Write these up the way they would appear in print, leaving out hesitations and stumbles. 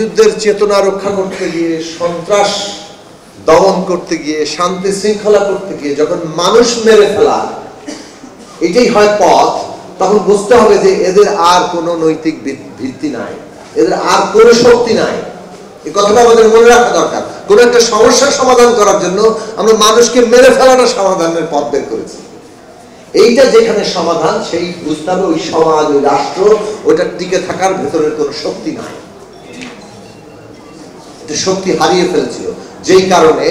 মুক্তিযুদ্ধের চেতনা রক্ষা করতে গিয়ে, সন্ত্রাস দমন করতে গিয়ে, শান্তি শৃঙ্খলা করতে গিয়ে যখন মানুষ মেরে ফেলা এটাই হয় পথ, তখন বুঝতে হবে যে এদের আর কোনো নৈতিক ভিত্তি নাই, এদের আর কোনো শক্তি নাই। এই কথাটা আমাদের মনে রাখা দরকার। কোন একটা সমস্যার সমাধান করার জন্য আমরা মানুষকে মেরে ফেলাটা সমাধানের পথ বের করেছি। এইটা যেখানে সমাধান, সেই বুঝতে হবে ওই সমাজ, ওই রাষ্ট্র, ওইটা টিকে থাকার ভেতরের কোনো শক্তি নাই, শক্তি হারিয়ে ফেলছিল, যেই কারণে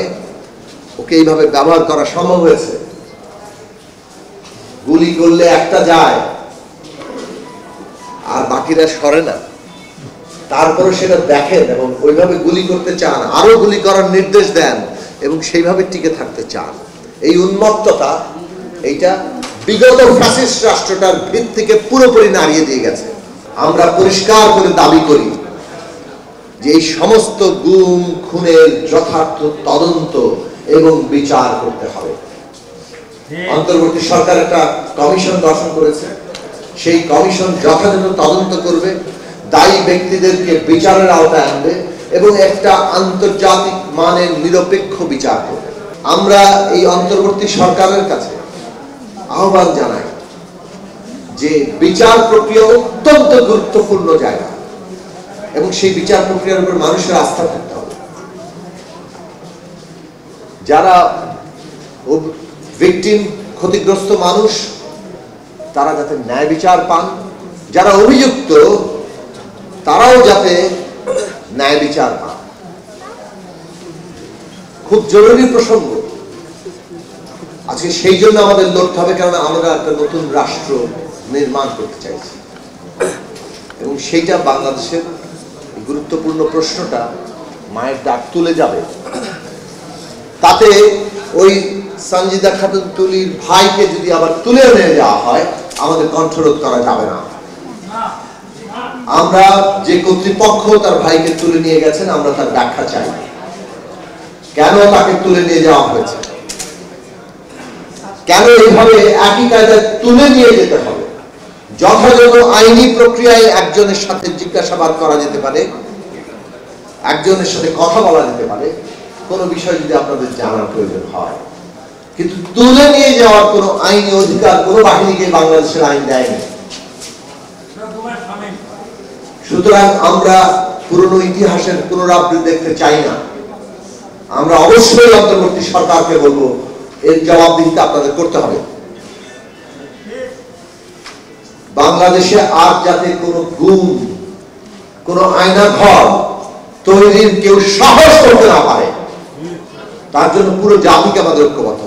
ওকে এইভাবে ব্যবহার করা সম্ভব হয়েছে। গুলি করলে একটা যায় আর বাকিরা সরে না, তারপরে সেটা দেখেন এবং ওইভাবে গুলি করতে চান, আরো গুলি করার নির্দেশ দেন এবং সেইভাবে টিকে থাকতে চান। এই উন্মত্ততা এইটা বিগত ফ্যাসিস্ট রাষ্ট্রটার ভিত্তিকে পুরোপুরি নাড়িয়ে দিয়ে গেছে। আমরা পরিষ্কার করে দাবি করি যে এই সমস্ত গুম খুনের যথার্থ তদন্ত এবং বিচার করতে হবে। অন্তর্বর্তী সরকার একটা কমিশন গঠন করেছে, সেই কমিশন যথাযথ তদন্ত করবে, দায়ী ব্যক্তিদেরকে বিচারের আওতায় আনবে এবং একটা আন্তর্জাতিক মানের নিরপেক্ষ বিচার করবে। আমরা এই অন্তর্বর্তী সরকারের কাছে আহ্বান জানাই যে বিচার প্রক্রিয়া অত্যন্ত গুরুত্বপূর্ণ জায়গা এবং সেই বিচার প্রক্রিয়ার উপর মানুষের আস্থা থাকতে হবে। যারা ভিকটিম, ক্ষতিগ্রস্ত মানুষ, তারা যাতে ন্যায় বিচার পান, যারা অভিযুক্ত তারাও যাতে ন্যায় বিচার পান। খুব জরুরি প্রসঙ্গ আজকে, সেই জন্য আমাদের লড়তে হবে, কারণ আমরা একটা নতুন রাষ্ট্র নির্মাণ করতে চাইছি এবং সেইটা বাংলাদেশের গুরুত্বপূর্ণ প্রশ্নটা মায়ের ডাক তুলে যাবে। তাতে ওই সঞ্জিদা খাতুন তুলির ভাইকে যদি আবার তুলে নিয়ে যাওয়া হয়, আমাদের কণ্ঠরোধ করা যাবে না। আমরা যে কর্তৃপক্ষ তার ভাইকে তুলে নিয়ে গেছেন, আমরা তার ব্যাখ্যা চাই, কেন তাকে তুলে নিয়ে যাওয়া হয়েছে, কেন এইভাবে একই কায়দায় তুলে নিয়ে যেতে হবে। যথাযথ আইনি প্রক্রিয়ায় একজনের সাথে জিজ্ঞাসাবাদ করা যেতে পারে, একজনের সাথে কথা বলা যেতে পারে, কোনো বিষয় যদি আপনাদের জানার প্রয়োজন হয়, কিন্তু তুলে নিয়ে যাওয়ার কোনো আইনি অধিকার কোনো বাহিনীকে বাংলাদেশের আইন দেয়নি। সুতরাং আমরা পুরনো ইতিহাসের পুনরাবৃত্তি দেখতে চাই না। আমরা অবশ্যই অন্তর্বর্তী সরকারকে বলবো, এর জবাবদিহিতা আপনাদের করতে হবে। বাংলাদেশে আর যাতে কোনো গুম, কোনো আয়না ঘর তৈরির কেউ সাহস করতে না পারে, তার জন্য পুরো জাতিকে আমাদের ঐক্যবদ্ধ